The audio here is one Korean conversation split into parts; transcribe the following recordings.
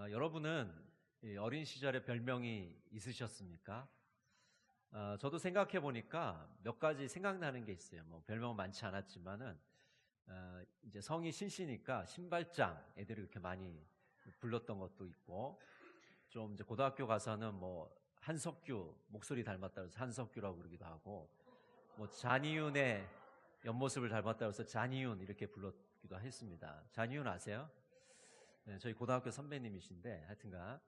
여러분은 이 어린 시절에 별명이 있으셨습니까? 저도 생각해 보니까 몇 가지 생각나는 게 있어요. 뭐 별명은 많지 않았지만은 이제 성이 신씨니까 신발장 애들이 그렇게 많이 불렀던 것도 있고, 좀 이제 고등학교 가서는 뭐 한석규 목소리 닮았다 해서 한석규라고 부르기도 하고, 뭐 잔이윤의 옆모습을 닮았다 해서 잔이윤 이렇게 불렀기도 했습니다. 잔이윤 아세요? 네, 저희 고등학교 선배님이신데 하여튼간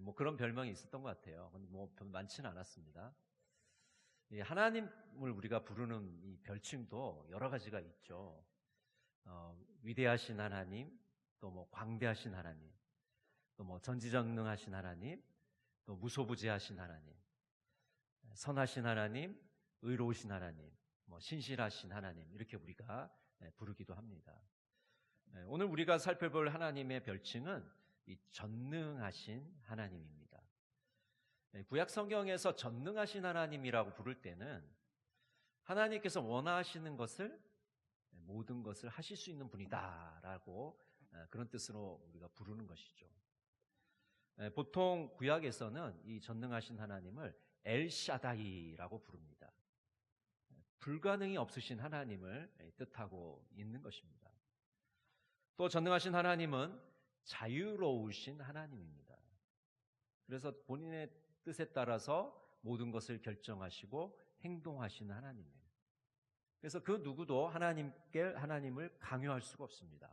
뭐 그런 별명이 있었던 것 같아요. 근데 뭐 많지는 않았습니다. 이 하나님을 우리가 부르는 이 별칭도 여러 가지가 있죠. 위대하신 하나님, 또 뭐 광대하신 하나님, 또 뭐 전지전능하신 하나님, 또 무소부재하신 하나님, 선하신 하나님, 의로우신 하나님, 뭐 신실하신 하나님, 이렇게 우리가 부르기도 합니다. 오늘 우리가 살펴볼 하나님의 별칭은 이 전능하신 하나님입니다. 구약 성경에서 전능하신 하나님이라고 부를 때는 하나님께서 원하시는 것을, 모든 것을 하실 수 있는 분이다라고 그런 뜻으로 우리가 부르는 것이죠. 보통 구약에서는 이 전능하신 하나님을 엘샤다이라고 부릅니다. 불가능이 없으신 하나님을 뜻하고 있는 것입니다. 또 전능하신 하나님은 자유로우신 하나님입니다. 그래서 본인의 뜻에 따라서 모든 것을 결정하시고 행동하시는 하나님이에요. 그래서 그 누구도 하나님을 강요할 수가 없습니다.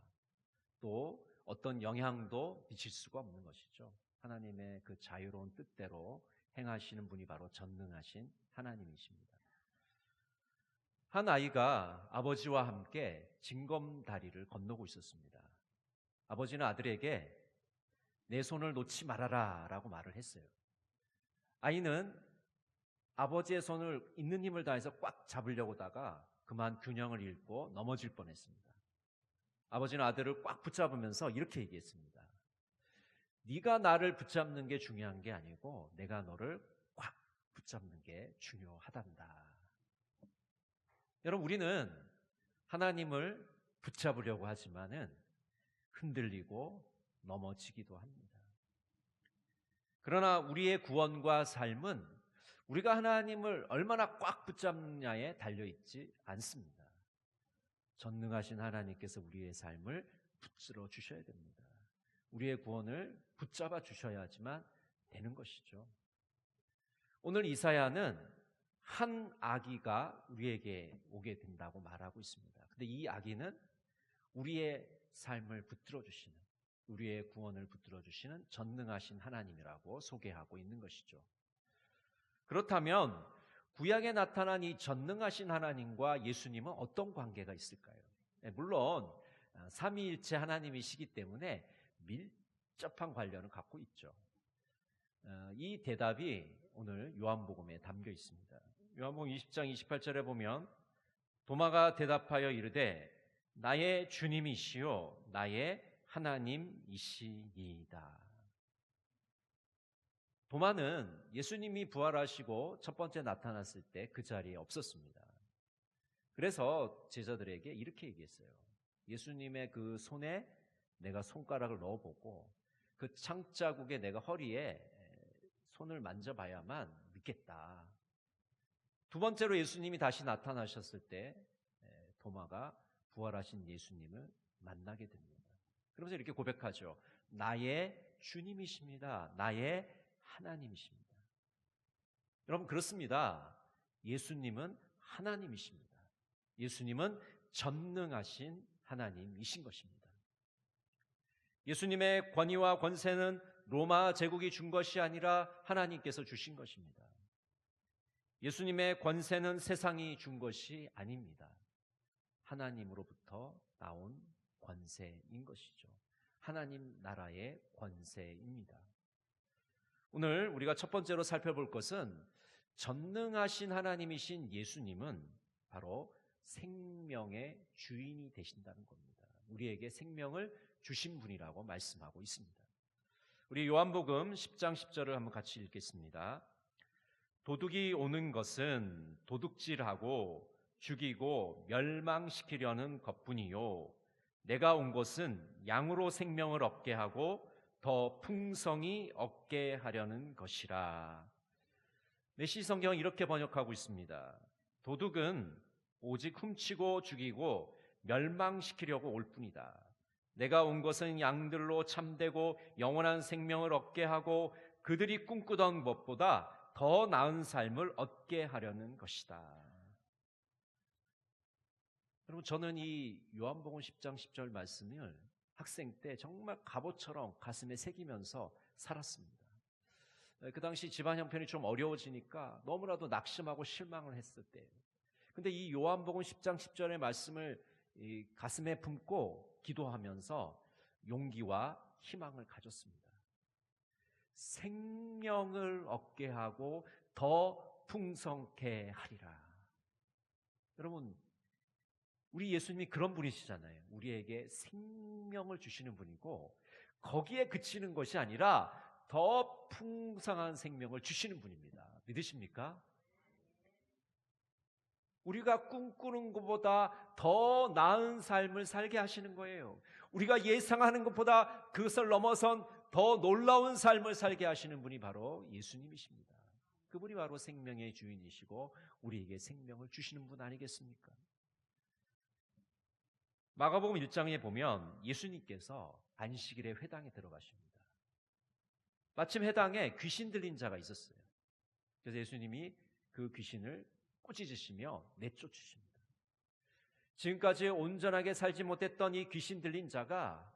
또 어떤 영향도 미칠 수가 없는 것이죠. 하나님의 그 자유로운 뜻대로 행하시는 분이 바로 전능하신 하나님이십니다. 한 아이가 아버지와 함께 징검다리를 건너고 있었습니다. 아버지는 아들에게 내 손을 놓지 말아라 라고 말을 했어요. 아이는 아버지의 손을 있는 힘을 다해서 꽉 잡으려고 하다가 그만 균형을 잃고 넘어질 뻔했습니다. 아버지는 아들을 꽉 붙잡으면서 이렇게 얘기했습니다. 네가 나를 붙잡는 게 중요한 게 아니고 내가 너를 꽉 붙잡는 게 중요하단다. 여러분, 우리는 하나님을 붙잡으려고 하지만은 흔들리고 넘어지기도 합니다. 그러나 우리의 구원과 삶은 우리가 하나님을 얼마나 꽉 붙잡느냐에 달려있지 않습니다. 전능하신 하나님께서 우리의 삶을 붙들어 주셔야 됩니다. 우리의 구원을 붙잡아 주셔야지만 되는 것이죠. 오늘 이사야는 한 아기가 우리에게 오게 된다고 말하고 있습니다. 근데 이 아기는 우리의 삶을 붙들어 주시는, 우리의 구원을 붙들어 주시는 전능하신 하나님이라고 소개하고 있는 것이죠. 그렇다면 구약에 나타난 이 전능하신 하나님과 예수님은 어떤 관계가 있을까요? 물론 삼위일체 하나님이시기 때문에 밀접한 관련을 갖고 있죠. 이 대답이 오늘 요한복음에 담겨 있습니다. 요한복음 20장 28절에 보면 도마가 대답하여 이르되 나의 주님이시요 나의 하나님이시니이다. 도마는 예수님이 부활하시고 첫 번째 나타났을 때 그 자리에 없었습니다. 그래서 제자들에게 이렇게 얘기했어요. 예수님의 그 손에 내가 손가락을 넣어보고 그 창자국에 내가 허리에 손을 만져봐야만 믿겠다. 두 번째로 예수님이 다시 나타나셨을 때 도마가 부활하신 예수님을 만나게 됩니다. 그러면서 이렇게 고백하죠. 나의 주님이십니다. 나의 하나님이십니다. 여러분, 그렇습니다. 예수님은 하나님이십니다. 예수님은 전능하신 하나님이신 것입니다. 예수님의 권위와 권세는 로마 제국이 준 것이 아니라 하나님께서 주신 것입니다. 예수님의 권세는 세상이 준 것이 아닙니다. 하나님으로부터 나온 권세인 것이죠. 하나님 나라의 권세입니다. 오늘 우리가 첫 번째로 살펴볼 것은 전능하신 하나님이신 예수님은 바로 생명의 주인이 되신다는 겁니다. 우리에게 생명을 주신 분이라고 말씀하고 있습니다. 우리 요한복음 10장 10절을 한번 같이 읽겠습니다. 도둑이 오는 것은 도둑질하고 죽이고 멸망시키려는 것뿐이요 내가 온 것은 양으로 생명을 얻게 하고 더 풍성히 얻게 하려는 것이라. 메시 성경은 이렇게 번역하고 있습니다. 도둑은 오직 훔치고 죽이고 멸망시키려고 올 뿐이다. 내가 온 것은 양들로 참되고 영원한 생명을 얻게 하고 그들이 꿈꾸던 것보다 더 나은 삶을 얻게 하려는 것이다. 여러분, 저는 이 요한복음 10장 10절 말씀을 학생 때 정말 갑옷처럼 가슴에 새기면서 살았습니다. 그 당시 집안 형편이 좀 어려워지니까 너무나도 낙심하고 실망을 했을 때예요. 근데 이 요한복음 10장 10절의 말씀을 이 가슴에 품고 기도하면서 용기와 희망을 가졌습니다. 생명을 얻게 하고 더 풍성케 하리라. 여러분, 우리 예수님이 그런 분이시잖아요. 우리에게 생명을 주시는 분이고 거기에 그치는 것이 아니라 더 풍성한 생명을 주시는 분입니다. 믿으십니까? 우리가 꿈꾸는 것보다 더 나은 삶을 살게 하시는 거예요. 우리가 예상하는 것보다 그것을 넘어선 더 놀라운 삶을 살게 하시는 분이 바로 예수님이십니다. 그분이 바로 생명의 주인이시고 우리에게 생명을 주시는 분 아니겠습니까? 마가복음 1장에 보면 예수님께서 안식일에 회당에 들어가십니다. 마침 회당에 귀신 들린 자가 있었어요. 그래서 예수님이 그 귀신을 꾸짖으시며 내쫓으십니다. 지금까지 온전하게 살지 못했던 이 귀신 들린 자가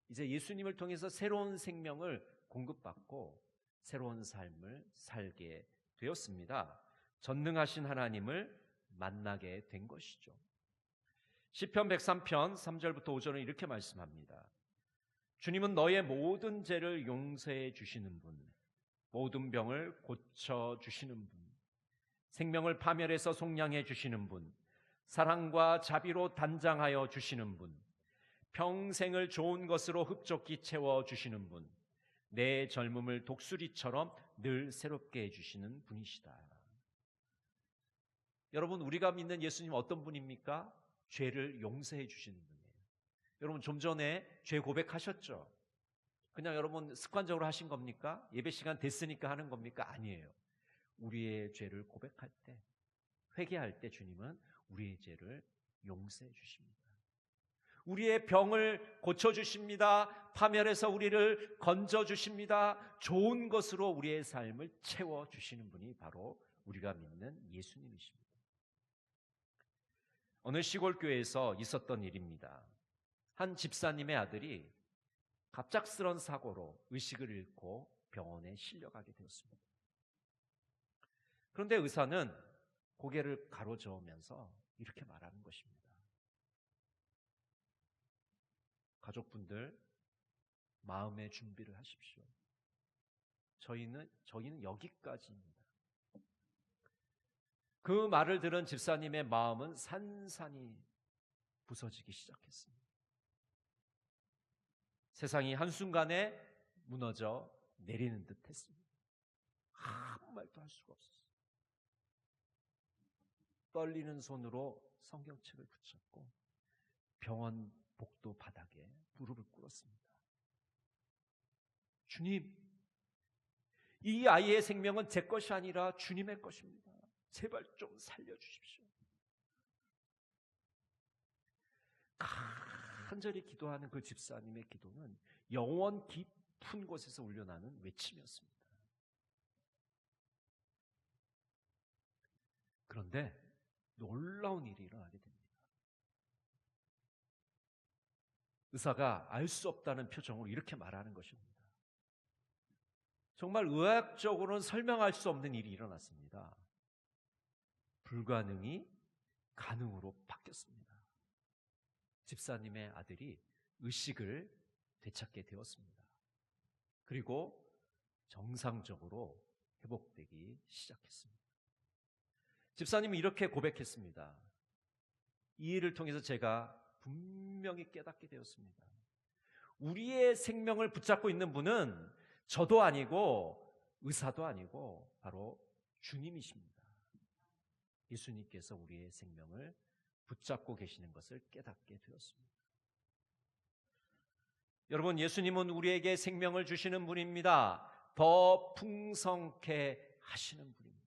이제 예수님을 통해서 새로운 생명을 공급받고 새로운 삶을 살게 되었습니다. 전능하신 하나님을 만나게 된 것이죠. 시편 103편 3절부터 5절은 이렇게 말씀합니다. 주님은 너의 모든 죄를 용서해 주시는 분, 모든 병을 고쳐 주시는 분, 생명을 파멸해서 속량해 주시는 분, 사랑과 자비로 단장하여 주시는 분, 평생을 좋은 것으로 흡족히 채워 주시는 분, 내 젊음을 독수리처럼 늘 새롭게 해주시는 분이시다. 여러분, 우리가 믿는 예수님 어떤 분입니까? 죄를 용서해 주시는 분이에요. 여러분, 좀 전에 죄 고백하셨죠? 그냥 여러분 습관적으로 하신 겁니까? 예배 시간 됐으니까 하는 겁니까? 아니에요. 우리의 죄를 고백할 때, 회개할 때 주님은 우리의 죄를 용서해 주십니다. 우리의 병을 고쳐주십니다. 파멸해서 우리를 건져주십니다. 좋은 것으로 우리의 삶을 채워주시는 분이 바로 우리가 믿는 예수님이십니다. 어느 시골교회에서 있었던 일입니다. 한 집사님의 아들이 갑작스런 사고로 의식을 잃고 병원에 실려가게 되었습니다. 그런데 의사는 고개를 가로저으면서 이렇게 말하는 것입니다. 가족분들, 마음의 준비를 하십시오. 저희는 여기까지입니다. 그 말을 들은 집사님의 마음은 산산이 부서지기 시작했습니다. 세상이 한순간에 무너져 내리는 듯 했습니다. 아무 말도 할 수가 없었어요. 떨리는 손으로 성경책을 붙잡고 병원 복도 바닥에 무릎을 꿇었습니다. 주님, 이 아이의 생명은 제 것이 아니라 주님의 것입니다. 제발 좀 살려주십시오. 간절히 기도하는 그 집사님의 기도는 영원 깊은 곳에서 울려나는 외침이었습니다. 그런데 놀라운 일이 일어나게 됩니다. 의사가 알 수 없다는 표정으로 이렇게 말하는 것입니다. 정말 의학적으로는 설명할 수 없는 일이 일어났습니다. 불가능이 가능으로 바뀌었습니다. 집사님의 아들이 의식을 되찾게 되었습니다. 그리고 정상적으로 회복되기 시작했습니다. 집사님은 이렇게 고백했습니다. 이 일을 통해서 제가 분명히 깨닫게 되었습니다. 우리의 생명을 붙잡고 있는 분은 저도 아니고 의사도 아니고 바로 주님이십니다. 예수님께서 우리의 생명을 붙잡고 계시는 것을 깨닫게 되었습니다. 여러분, 예수님은 우리에게 생명을 주시는 분입니다. 더 풍성케 하시는 분입니다.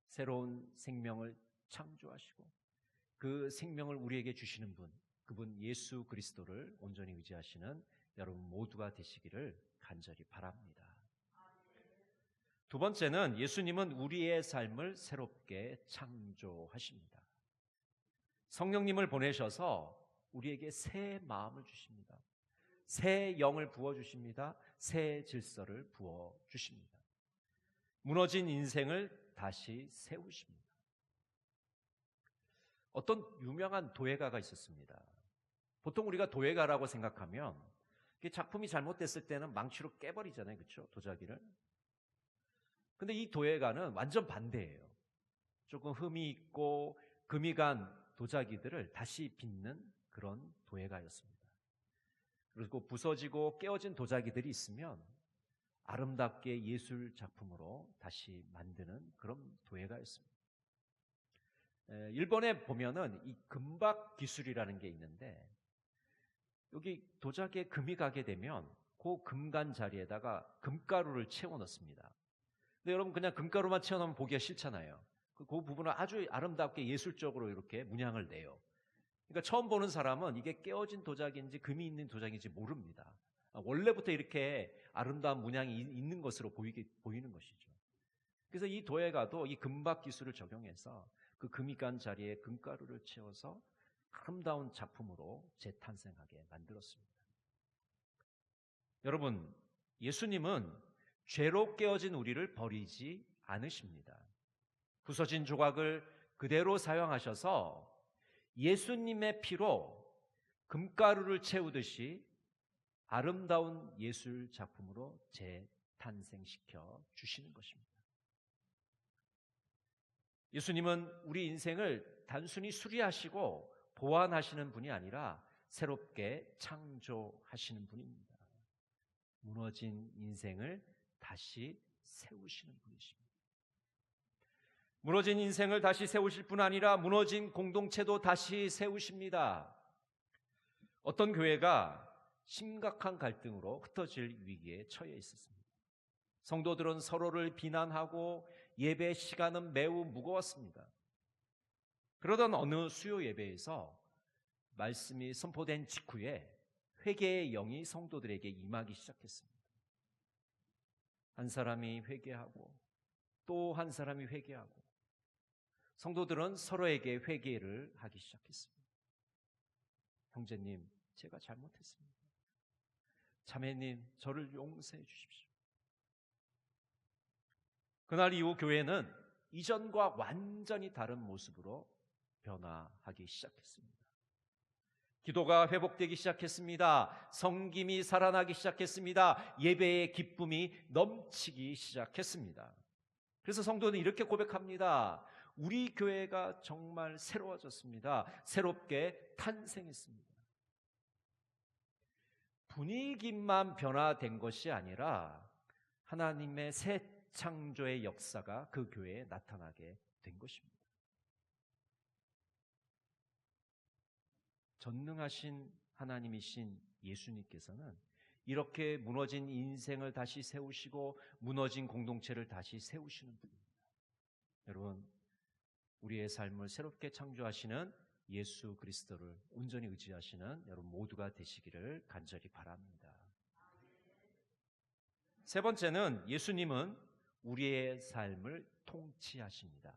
새로운 생명을 창조하시고 그 생명을 우리에게 주시는 분, 그분 예수 그리스도를 온전히 의지하시는 여러분 모두가 되시기를 간절히 바랍니다. 두 번째는 예수님은 우리의 삶을 새롭게 창조하십니다. 성령님을 보내셔서 우리에게 새 마음을 주십니다. 새 영을 부어주십니다. 새 질서를 부어주십니다. 무너진 인생을 다시 세우십니다. 어떤 유명한 도예가가 있었습니다. 보통 우리가 도예가라고 생각하면 작품이 잘못됐을 때는 망치로 깨버리잖아요. 그렇죠? 도자기를. 근데 이 도예가는 완전 반대예요. 조금 흠이 있고 금이 간 도자기들을 다시 빚는 그런 도예가였습니다. 그리고 부서지고 깨어진 도자기들이 있으면 아름답게 예술 작품으로 다시 만드는 그런 도예가였습니다. 일본에 보면은 이 금박 기술이라는 게 있는데, 여기 도자기에 금이 가게 되면 그 금간 자리에다가 금가루를 채워 넣습니다. 근데 여러분, 그냥 금가루만 채워 넣으면 보기가 싫잖아요. 그 부분을 아주 아름답게 예술적으로 이렇게 문양을 내요. 그러니까 처음 보는 사람은 이게 깨어진 도자기인지 금이 있는 도자기인지 모릅니다. 원래부터 이렇게 아름다운 문양이 있는 것으로 보이는 것이죠. 그래서 이 도예가도 이 금박 기술을 적용해서 그 금이 간 자리에 금가루를 채워서 아름다운 작품으로 재탄생하게 만들었습니다. 여러분, 예수님은 죄로 깨어진 우리를 버리지 않으십니다. 부서진 조각을 그대로 사용하셔서 예수님의 피로 금가루를 채우듯이 아름다운 예술 작품으로 재탄생시켜 주시는 것입니다. 예수님은 우리 인생을 단순히 수리하시고 보완하시는 분이 아니라 새롭게 창조하시는 분입니다. 무너진 인생을 다시 세우시는 분이십니다. 무너진 인생을 다시 세우실 뿐 아니라 무너진 공동체도 다시 세우십니다. 어떤 교회가 심각한 갈등으로 흩어질 위기에 처해 있었습니다. 성도들은 서로를 비난하고 예배 시간은 매우 무거웠습니다. 그러던 어느 수요 예배에서 말씀이 선포된 직후에 회개의 영이 성도들에게 임하기 시작했습니다. 한 사람이 회개하고 또 한 사람이 회개하고 성도들은 서로에게 회개를 하기 시작했습니다. 형제님, 제가 잘못했습니다. 자매님, 저를 용서해 주십시오. 그날 이후 교회는 이전과 완전히 다른 모습으로 변화하기 시작했습니다. 기도가 회복되기 시작했습니다. 성김이 살아나기 시작했습니다. 예배의 기쁨이 넘치기 시작했습니다. 그래서 성도는 이렇게 고백합니다. 우리 교회가 정말 새로워졌습니다. 새롭게 탄생했습니다. 분위기만 변화된 것이 아니라 하나님의 새 창조의 역사가 그 교회에 나타나게 된 것입니다. 전능하신 하나님이신 예수님께서는 이렇게 무너진 인생을 다시 세우시고 무너진 공동체를 다시 세우시는 분입니다. 여러분, 우리의 삶을 새롭게 창조하시는 예수 그리스도를 온전히 의지하시는 여러분 모두가 되시기를 간절히 바랍니다. 세 번째는 예수님은 우리의 삶을 통치하십니다.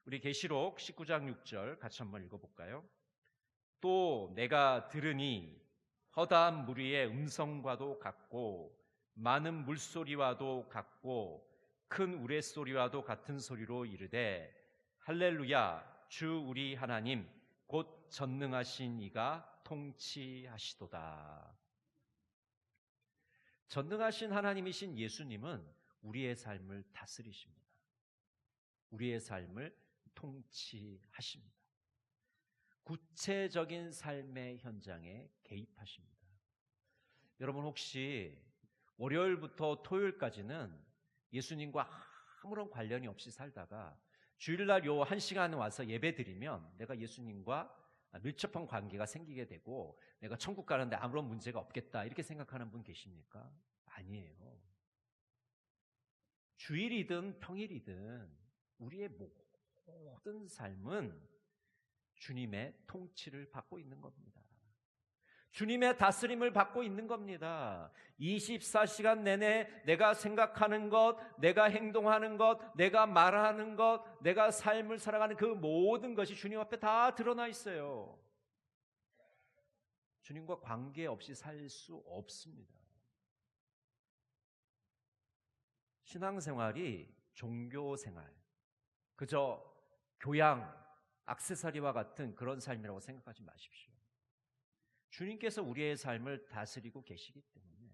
우리 계시록 19장 6절 같이 한번 읽어볼까요? 또 내가 들으니 허다한 무리의 음성과도 같고 많은 물소리와도 같고 큰 우레소리와도 같은 소리로 이르되 할렐루야, 주 우리 하나님 곧 전능하신 이가 통치하시도다. 전능하신 하나님이신 예수님은 우리의 삶을 다스리십니다. 우리의 삶을 통치하십니다. 구체적인 삶의 현장에 개입하십니다. 여러분, 혹시 월요일부터 토요일까지는 예수님과 아무런 관련이 없이 살다가 주일날 요 1시간 와서 예배 드리면 내가 예수님과 밀접한 관계가 생기게 되고 내가 천국 가는데 아무런 문제가 없겠다 이렇게 생각하는 분 계십니까? 아니에요. 주일이든 평일이든 우리의 모든 삶은 주님의 통치를 받고 있는 겁니다. 주님의 다스림을 받고 있는 겁니다. 24시간 내내 내가 생각하는 것, 내가 행동하는 것, 내가 말하는 것, 내가 삶을 살아가는 그 모든 것이 주님 앞에 다 드러나 있어요. 주님과 관계없이 살 수 없습니다. 신앙생활이 종교생활, 그저 교양, 액세서리와 같은 그런 삶이라고 생각하지 마십시오. 주님께서 우리의 삶을 다스리고 계시기 때문에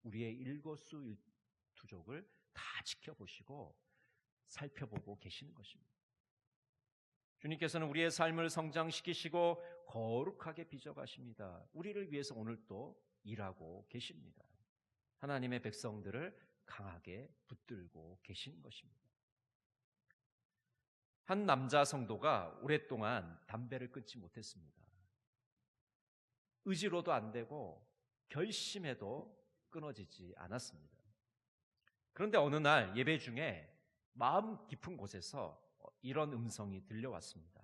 우리의 일거수일투족을 다 지켜보시고 살펴보고 계시는 것입니다. 주님께서는 우리의 삶을 성장시키시고 거룩하게 빚어가십니다. 우리를 위해서 오늘 또 일하고 계십니다. 하나님의 백성들을 강하게 붙들고 계신 것입니다. 한 남자 성도가 오랫동안 담배를 끊지 못했습니다. 의지로도 안 되고 결심해도 끊어지지 않았습니다. 그런데 어느 날 예배 중에 마음 깊은 곳에서 이런 음성이 들려왔습니다.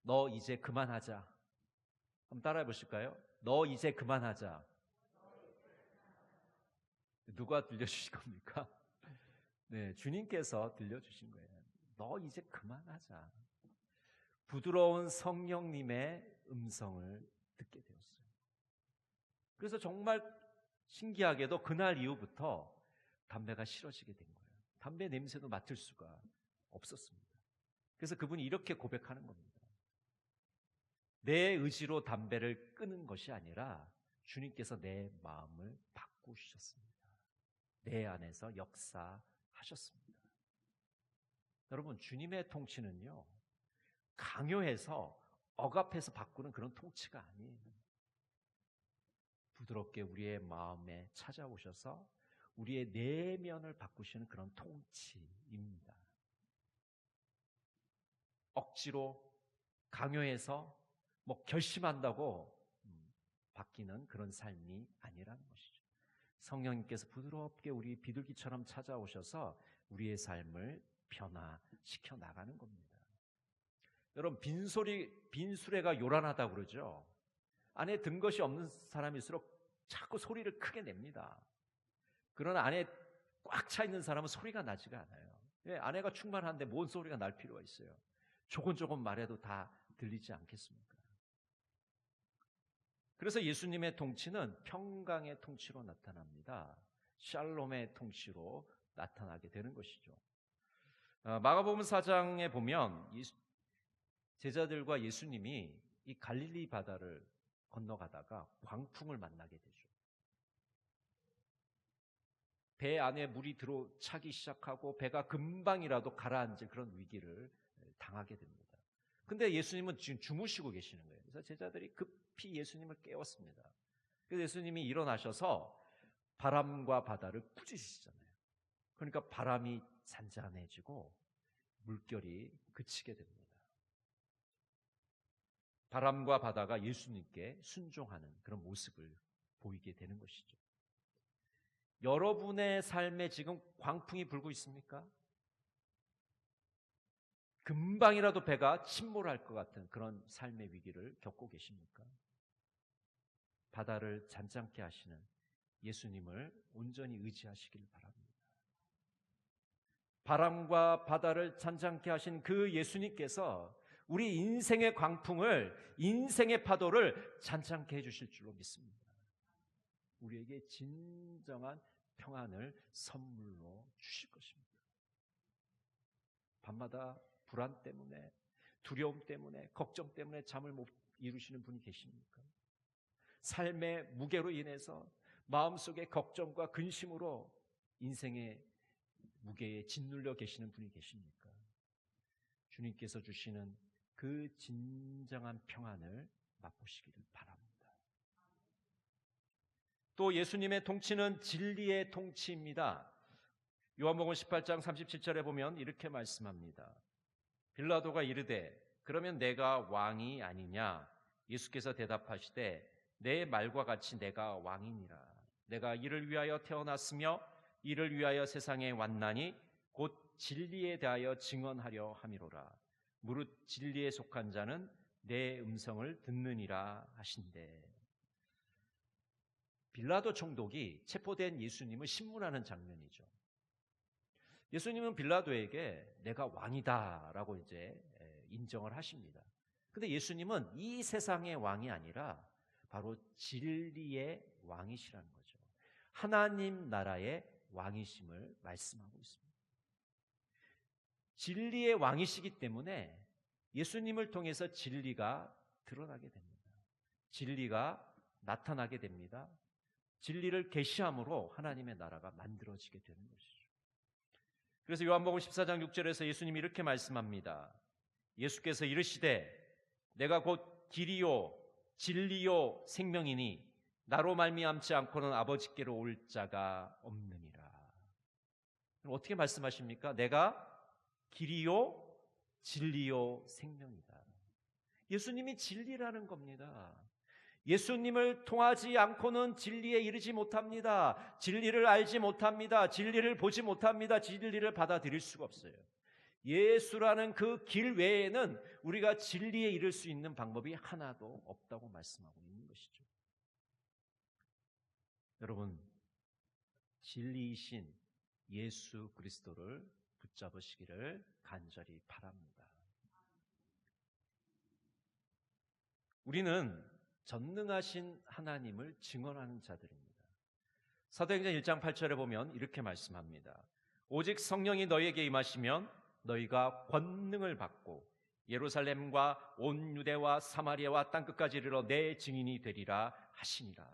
너 이제 그만하자. 한번 따라해 보실까요? 너 이제 그만하자. 누가 들려주신 겁니까? 네, 주님께서 들려주신 거예요. 너 이제 그만하자. 부드러운 성령님의 음성을 듣게 되었어요. 그래서 정말 신기하게도 그날 이후부터 담배가 싫어지게 된 거예요. 담배 냄새도 맡을 수가 없었습니다. 그래서 그분이 이렇게 고백하는 겁니다. 내 의지로 담배를 끊은 것이 아니라 주님께서 내 마음을 바꾸셨습니다. 내 안에서 역사하셨습니다. 여러분, 주님의 통치는요, 강요해서 억압해서 바꾸는 그런 통치가 아니에요. 부드럽게 우리의 마음에 찾아오셔서 우리의 내면을 바꾸시는 그런 통치입니다. 억지로 강요해서 결심한다고 바뀌는 그런 삶이 아니라는 것이죠. 성령님께서 부드럽게 우리 비둘기처럼 찾아오셔서 우리의 삶을 변화시켜 나가는 겁니다. 여러분, 빈수레가 요란하다고 그러죠. 안에 든 것이 없는 사람일수록 자꾸 소리를 크게 냅니다. 그러나 안에 꽉 차 있는 사람은 소리가 나지가 않아요. 왜? 안에가 충만한데 뭔 소리가 날 필요가 있어요. 조곤조곤 말해도 다 들리지 않겠습니까? 그래서 예수님의 통치는 평강의 통치로 나타납니다. 샬롬의 통치로 나타나게 되는 것이죠. 마가복음 4장에 보면 제자들과 예수님이 이 갈릴리 바다를 건너가다가 광풍을 만나게 되죠. 배 안에 물이 차기 시작하고 배가 금방이라도 가라앉을 그런 위기를 당하게 됩니다. 근데 예수님은 지금 주무시고 계시는 거예요. 그래서 제자들이 급히 예수님을 깨웠습니다. 그래서 예수님이 일어나셔서 바람과 바다를 꾸짖으시잖아요. 그러니까 바람이 잔잔해지고 물결이 그치게 됩니다. 바람과 바다가 예수님께 순종하는 그런 모습을 보이게 되는 것이죠. 여러분의 삶에 지금 광풍이 불고 있습니까? 금방이라도 배가 침몰할 것 같은 그런 삶의 위기를 겪고 계십니까? 바다를 잔잔케 하시는 예수님을 온전히 의지하시길 바랍니다. 바람과 바다를 잔잔케 하신 그 예수님께서 우리 인생의 광풍을, 인생의 파도를 잔잔케 해주실 줄로 믿습니다. 우리에게 진정한 평안을 선물로 주실 것입니다. 밤마다 불안 때문에, 두려움 때문에, 걱정 때문에 잠을 못 이루시는 분이 계십니까? 삶의 무게로 인해서 마음속에 걱정과 근심으로 인생의 무게에 짓눌려 계시는 분이 계십니까? 주님께서 주시는 그 진정한 평안을 맛보시기를 바랍니다. 또 예수님의 통치는 진리의 통치입니다. 요한복음 18장 37절에 보면 이렇게 말씀합니다. 빌라도가 이르되 그러면 내가 왕이 아니냐? 예수께서 대답하시되 내 말과 같이 내가 왕이니라. 내가 이를 위하여 태어났으며 이를 위하여 세상에 왔나니 곧 진리에 대하여 증언하려 함이로라. 무릇 진리에 속한 자는 내 음성을 듣느니라 하신대. 빌라도 총독이 체포된 예수님을 신문하는 장면이죠. 예수님은 빌라도에게 내가 왕이다라고 이제 인정을 하십니다. 근데 예수님은 이 세상의 왕이 아니라 바로 진리의 왕이시라는 거죠. 하나님 나라의 왕이심을 말씀하고 있습니다. 진리의 왕이시기 때문에 예수님을 통해서 진리가 드러나게 됩니다. 진리가 나타나게 됩니다. 진리를 계시함으로 하나님의 나라가 만들어지게 되는 것이죠. 그래서 요한복음 14장 6절에서 예수님이 이렇게 말씀합니다. 예수께서 이르시되 내가 곧 길이요 진리요 생명이니 나로 말미암지 않고는 아버지께로 올 자가 없느니라. 그럼 어떻게 말씀하십니까? 내가 길이요 진리요 생명이다. 예수님이 진리라는 겁니다. 예수님을 통하지 않고는 진리에 이르지 못합니다. 진리를 알지 못합니다. 진리를 보지 못합니다. 진리를 받아들일 수가 없어요. 예수라는 그 길 외에는 우리가 진리에 이를 수 있는 방법이 하나도 없다고 말씀하고 있는 것이죠. 여러분, 진리이신 예수 그리스도를 붙잡으시기를 간절히 바랍니다. 우리는 전능하신 하나님을 증언하는 자들입니다. 사도행전 1장 8절에 보면 이렇게 말씀합니다. 오직 성령이 너희에게 임하시면 너희가 권능을 받고 예루살렘과 온 유대와 사마리아와 땅끝까지 이르러 내 증인이 되리라 하시니라.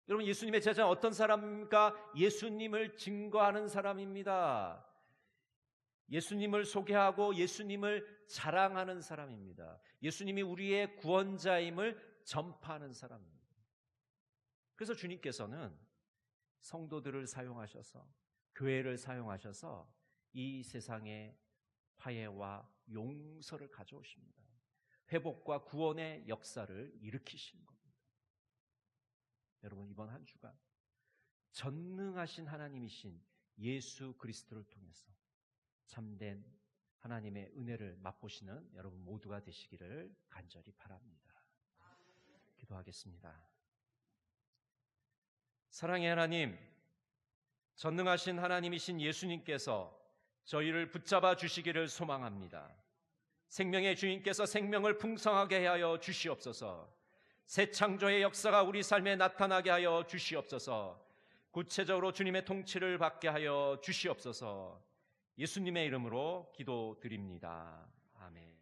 여러분, 예수님의 제자는 어떤 사람입니까? 예수님을 증거하는 사람입니다. 예수님을 소개하고 예수님을 자랑하는 사람입니다. 예수님이 우리의 구원자임을 전파하는 사람입니다. 그래서 주님께서는 성도들을 사용하셔서, 교회를 사용하셔서 이 세상에 화해와 용서를 가져오십니다. 회복과 구원의 역사를 일으키시는 겁니다. 여러분, 이번 한 주간 전능하신 하나님이신 예수 그리스도를 통해서 참된 하나님의 은혜를 맛보시는 여러분 모두가 되시기를 간절히 바랍니다. 기도하겠습니다. 사랑의 하나님, 전능하신 하나님이신 예수님께서 저희를 붙잡아 주시기를 소망합니다. 생명의 주인께서 생명을 풍성하게 하여 주시옵소서. 새 창조의 역사가 우리 삶에 나타나게 하여 주시옵소서. 구체적으로 주님의 통치를 받게 하여 주시옵소서. 예수님의 이름으로 기도드립니다. 아멘.